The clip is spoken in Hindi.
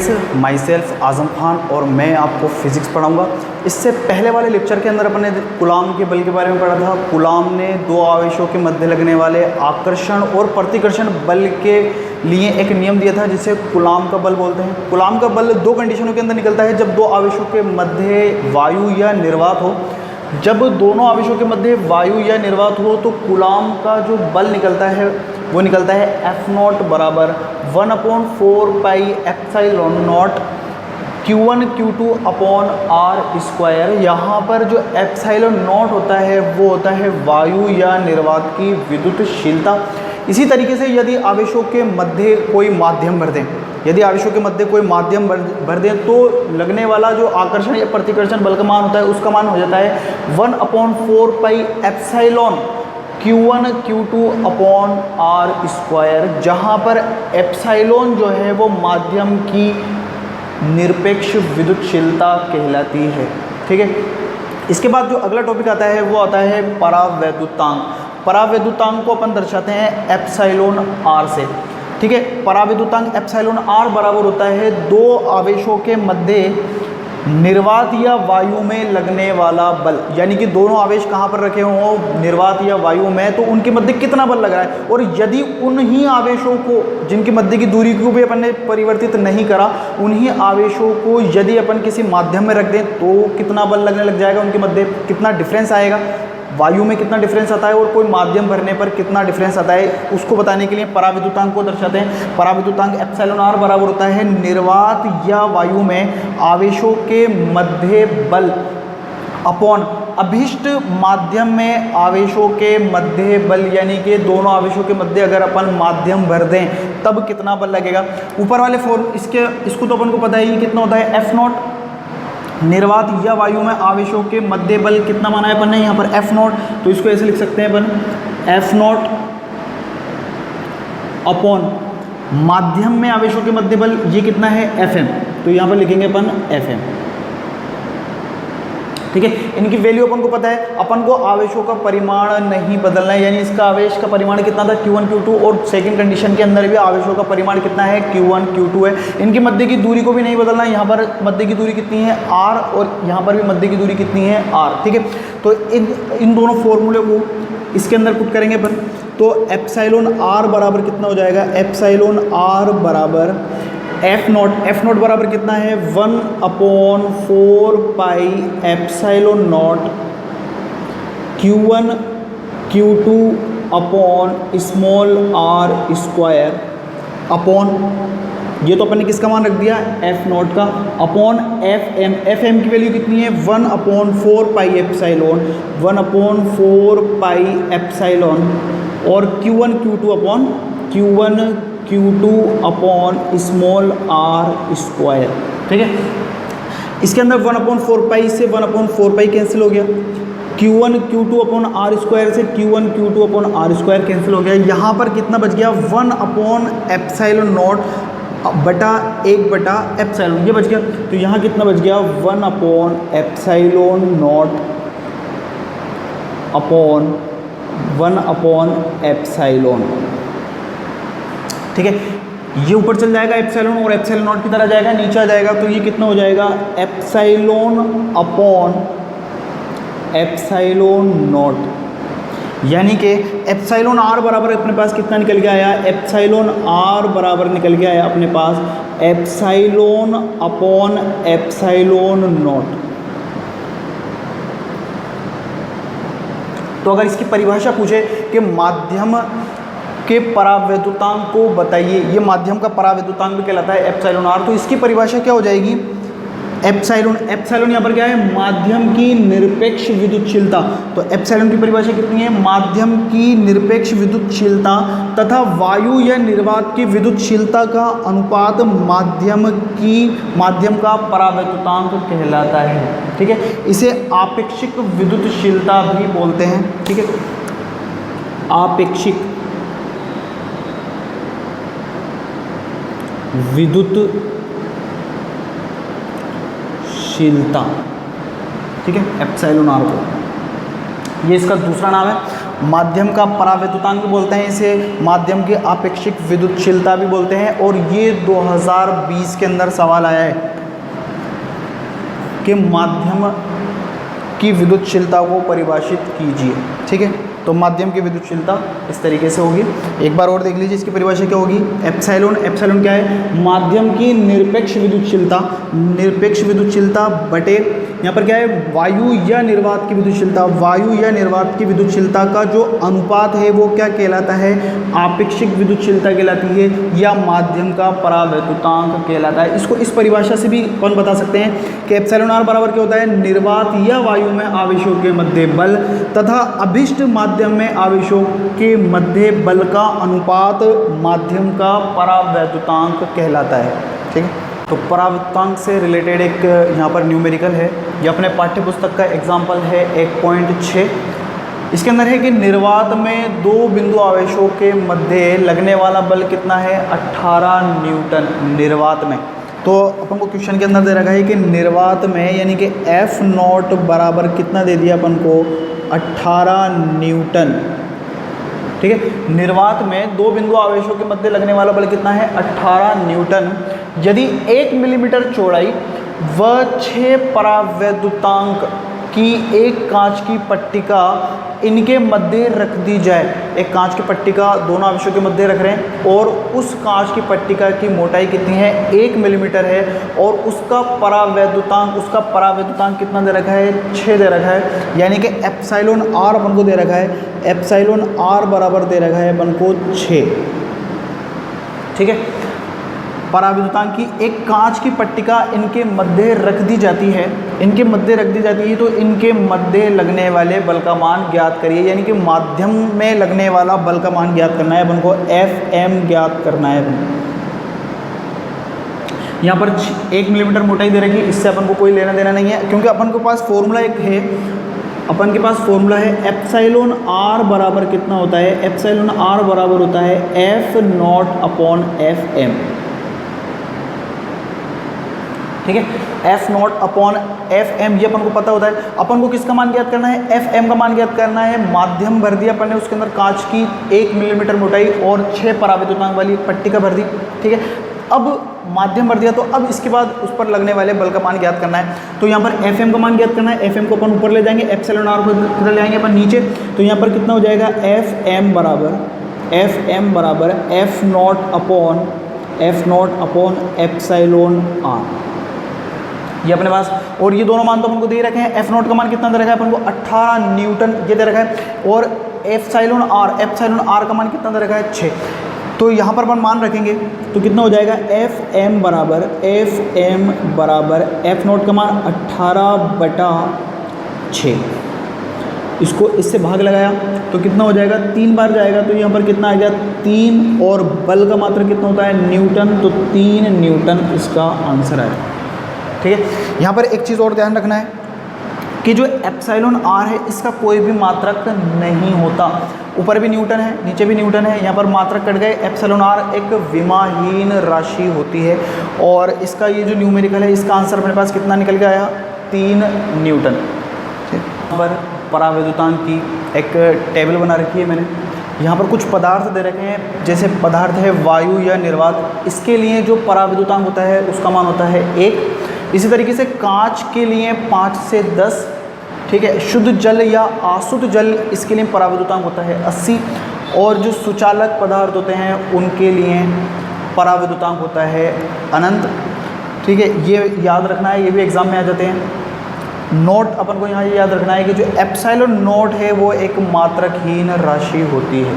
Friends, my self Azam Khan और मैं आपको फिज़िक्स पढ़ाऊंगा। इससे पहले वाले लेक्चर के अंदर अपन ने कूलॉम के बल के बारे में पढ़ा था। कूलॉम ने दो आवेशों के मध्य लगने वाले आकर्षण और प्रतिकर्षण बल के लिए एक नियम दिया था जिसे कूलॉम का बल बोलते हैं। कूलॉम का बल दो कंडीशनों के अंदर निकलता है, जब दो आवेशों के मध्य वायु या निर्वात हो। जब दोनों आवेशों के मध्य वायु या निर्वात हो तो कूलॉम का जो बल निकलता है वो निकलता है F0 बराबर 1/4 pi epsilon not Q1 Q2 upon R square. यहाँ पर जो एप्सिलॉन नॉट होता है वो होता है वायु या निर्वात की विद्युतशीलता। इसी तरीके से यदि आवेशों के मध्य कोई माध्यम भर दें, यदि आवेशों के मध्य कोई माध्यम भर दें तो लगने वाला जो आकर्षण या प्रतिकर्षण बल का मान होता है उसका मान हो जाता है 1/4 pi epsilon Q1 Q2 upon R square, जहाँ पर एप्सिलॉन जो है वो माध्यम की निरपेक्ष विद्युतशीलता कहलाती है। ठीक है, इसके बाद जो अगला टॉपिक आता है वो आता है परावैद्युतांक। परावैद्युतांक को अपन दर्शाते हैं एप्सिलॉन R से। ठीक है, परावैद्युतांक एप्सिलॉन R बराबर होता है दो आवेशों के मध्य निर्वात या वायु में लगने वाला बल, यानी कि दोनों आवेश कहाँ पर रखे हों, निर्वात या वायु में, तो उनके मध्य कितना बल लग रहा है। और यदि उन्हीं आवेशों को जिनके मध्य की दूरी को भी अपन ने परिवर्तित नहीं करा, उन्हीं आवेशों को यदि अपन किसी माध्यम में रख दें तो कितना बल लगने लग जाएगा, उनके मध्य कितना डिफरेंस आएगा, वायु में कितना डिफरेंस आता है और कोई माध्यम भरने पर कितना डिफरेंस आता है, उसको बताने के लिए परावैद्युतांक को दर्शाते हैं। परावैद्युतांक एप्सिलॉन R बराबर होता है निर्वात या वायु में आवेशों के मध्य बल अपॉन अभिष्ट माध्यम में आवेशों के मध्य बल, यानी कि दोनों आवेशों के मध्य अगर अपन माध्यम भर दें तब कितना बल लगेगा। ऊपर वाले इसको तो अपन को पता ही कितना होता है F0, निर्वात या वायु में आवेशों के मध्य बल कितना माना है अपन ने यहाँ पर F0, तो इसको ऐसे लिख सकते हैं अपन F0 अपॉन माध्यम में आवेशों के मध्य बल ये कितना है Fm, तो यहाँ पर लिखेंगे अपन Fm। ठीक है, इनकी वैल्यू अपन को पता है। अपन को आवेशों का परिमाण नहीं बदलना है, यानी इसका आवेश का परिमाण कितना था Q1 Q2, और सेकंड कंडीशन के अंदर भी आवेशों का परिमाण कितना है Q1 Q2 है। इनकी मध्य की दूरी को भी नहीं बदलना है, यहाँ पर मध्य की दूरी कितनी है R और यहाँ पर भी मध्य की दूरी कितनी है R। ठीक है, तो इन दोनों फॉर्मूले को इसके अंदर पुट करेंगे अपन, तो एप्सिलॉन R बराबर कितना हो जाएगा, एप्सिलॉन R बराबर F0 बराबर कितना है 1/4 pi epsilon not Q1 Q2 upon small r square upon, ये तो अपन ने किसका मान रख दिया F0 का, अपॉन Fm की वैल्यू कितनी है 1/4 पाई एप्सिलॉन 1/4 पाई एप्सिलॉन, और Q1 Q2 upon Q1 Q2 upon small r square. ठीक है, इसके अंदर 1/4 पाई से 1/4 पाई कैंसिल हो गया, Q1 Q2 upon R square से Q1 Q2 upon R square cancel हो गया। यहाँ पर कितना बच गया 1/एप्सिलॉन नॉट बटा 1/एप्सिलॉन, ये बच गया। तो यहाँ कितना बच गया 1/एप्सिलॉन नॉट अपॉन 1/एप्सिलॉन। ठीक है, ये ऊपर चल जाएगा एप्सिलॉन और एप्सिलॉन नॉट की तरह जाएगा, नीचे आ जाएगा, तो ये कितना हो जाएगा एप्सिलॉन अपॉन एप्सिलॉन नॉट, यानी कि एप्सिलॉन R बराबर अपने पास कितना निकल के आया, एप्सिलॉन R बराबर निकल के आया अपने पास एप्सिलॉन अपॉन एप्सिलॉन नॉट। तो अगर इसकी परिभाषा पूछे कि माध्यम के परावैद्युतांक को बताइए, ये माध्यम का परावैद्युतांक भी कहलाता है एप्सिलॉन R, तो इसकी परिभाषा क्या हो जाएगी, एप्सिलॉन यहाँ पर क्या है माध्यम की निरपेक्ष विद्युतशीलता। तो एप्सिलॉन की परिभाषा कितनी है, माध्यम की निरपेक्ष विद्युतशीलता तथा वायु या निर्वात की विद्युतशीलता का अनुपात माध्यम का परावैद्युतांक कहलाता है। ठीक है, इसे आपेक्षिक विद्युतशीलता भी बोलते हैं। ठीक है, आपेक्षिक विद्युतशीलता। ठीक है, एप्सिलॉन R को, ये इसका दूसरा नाम है। माध्यम का परावैद्युतांक भी बोलते हैं इसे, माध्यम की आपेक्षिक विद्युतशीलता भी बोलते हैं। और ये 2020 के अंदर सवाल आया है कि माध्यम की विद्युतशीलता को परिभाषित कीजिए। ठीक है, तो माध्यम की विद्युतशीलता इस तरीके से होगी। एक बार और देख लीजिए इसकी परिभाषा क्या होगी। एप्सिलॉन, एप्सिलॉन क्या है, माध्यम की निरपेक्ष विद्युतशीलता, निरपेक्ष विद्युतशीलता बटे यहाँ पर क्या है, वायु या निर्वात की विद्युतशीलता, वायु या निर्वात की विद्युतशीलता का जो अनुपात है वो क्या कहलाता है, आपेक्षिक विद्युतशीलता कहलाती है या माध्यम का परावैद्युतांक कहलाता है। इसको इस परिभाषा से भी कौन बता सकते हैं कि एप्सिलॉन आर बराबर क्या होता है, निर्वात या वायु में आवेशों के मध्य बल तथा अभिष्ट माध्यम में आवेशों के मध्य बल का अनुपात माध्यम का परावैद्युतांक कहलाता है। ठीक है, तो परावैद्युतांक से रिलेटेड एक यहाँ पर न्यूमेरिकल है, ये अपने पाठ्य पुस्तक का एग्जाम्पल है 1.6। इसके अंदर है कि निर्वात में दो बिंदु आवेशों के मध्य लगने वाला बल कितना है, 18 न्यूटन निर्वात में। तो अपन को क्वेश्चन के अंदर दे रखा है कि निर्वात में यानी कि एफ नॉट बराबर कितना दे दिया अपन को, 18 न्यूटन। ठीक है, निर्वात में दो बिंदु आवेशों के मध्य लगने वाला बल कितना है, 18 न्यूटन। यदि 1 मिलीमीटर चौड़ाई व 6 परावैद्युतांक की एक कांच की पट्टिका इनके मध्य रख दी जाए, एक कांच की पट्टिका दोनों आवेशों के मध्य रख रहे हैं और उस कांच की पट्टिका की मोटाई कितनी है, 1 मिलीमीटर है और उसका परावैद्युतांक कितना दे रखा है, 6 दे रखा है। यानी कि एप्सिलॉन आर अपन को दे रखा है, एप्सिलॉन आर बराबर दे रखा है अपन को 6। ठीक है, परावैद्युतांक की एक कांच की पट्टिका इनके मध्य रख दी जाती है, इनके मध्य रख दी जाती है, तो इनके मध्य लगने वाले बल का मान ज्ञात करिए। यानी कि माध्यम में लगने वाला बल का मान ज्ञात करना है अपन को, एफ एम ज्ञात करना है। यहाँ पर 1 मिलीमीटर मोटाई दे रखी, इससे अपन को कोई लेना देना नहीं है, क्योंकि अपन के पास फॉर्मूला एक है, अपन के पास फॉर्मूला है एप्सिलॉन आर बराबर कितना होता है, एप्सिलॉन आर बराबर होता है F naught upon F M. ठीक है, F naught upon F M ये अपन को पता होता है। अपन को किसका मान ज्ञात करना है, एफ एम का मान ज्ञात करना है। माध्यम भर दिया अपन ने, उसके अंदर कांच की 1 मिलीमीटर मोटाई और 6 परावैद्युतांक वाली पट्टिका भर दी। ठीक है, अब माध्यम भर दिया, तो अब इसके बाद उस पर लगने वाले बल का मान ज्ञात करना है। तो यहाँ पर एफ एम का मान ज्ञात करना है, एफ एम को अपन ऊपर ले जाएंगे, एप्सिलॉन आर को इधर ले आएंगे अपन नीचे। तो यहाँ पर कितना हो जाएगा, एफ एम बराबर F naught upon epsilon r, ये अपने पास। और ये दोनों मान तो अपन को दे रखे हैं, एफ नॉट का मान कितना दे रखा है अपन को, 18 न्यूटन ये दे रखा है, और एप्सिलॉन आर का मान कितना दे रखा है, 6। तो यहाँ पर अपन मान रखेंगे तो कितना हो जाएगा, एफ एम बराबर एफ नॉट का मान 18/6। इसको इससे भाग लगाया तो कितना हो जाएगा, 3 बार जाएगा, तो यहाँ पर कितना आ गया 3, और बल का मात्रा कितना होता है, न्यूटन, तो 3 न्यूटन इसका आंसर है। ठीक है, यहाँ पर एक चीज़ और ध्यान रखना है कि जो एप्सिलॉन आर है इसका कोई भी मात्रक नहीं होता, ऊपर भी न्यूटन है नीचे भी न्यूटन है, यहाँ पर मात्रक कट गए। एप्सिलॉन आर एक विमाहीन राशि होती है और इसका ये जो न्यूमेरिकल है इसका आंसर अपने पास कितना निकल के आया, 3 न्यूटन। यहाँ पर परावैद्युतांक की एक टेबल बना रखी है मैंने, यहाँ पर कुछ पदार्थ दे रखे हैं, जैसे पदार्थ है वायु या निर्वात, इसके लिए जो परावैद्युतांक होता है उसका मान होता है 1। इसी तरीके से कांच के लिए 5 से 10। ठीक है, शुद्ध जल या अशुद्ध जल इसके लिए परावैद्युतांक होता है 80, और जो सुचालक पदार्थ होते हैं उनके लिए परावैद्युतांक होता है अनंत। ठीक है, ये याद रखना है, ये भी एग्जाम में आ जाते हैं। नोट अपन को यहाँ ये याद रखना है कि जो एप्सिलॉन नोट है वो एक मात्रकहीन राशि होती है।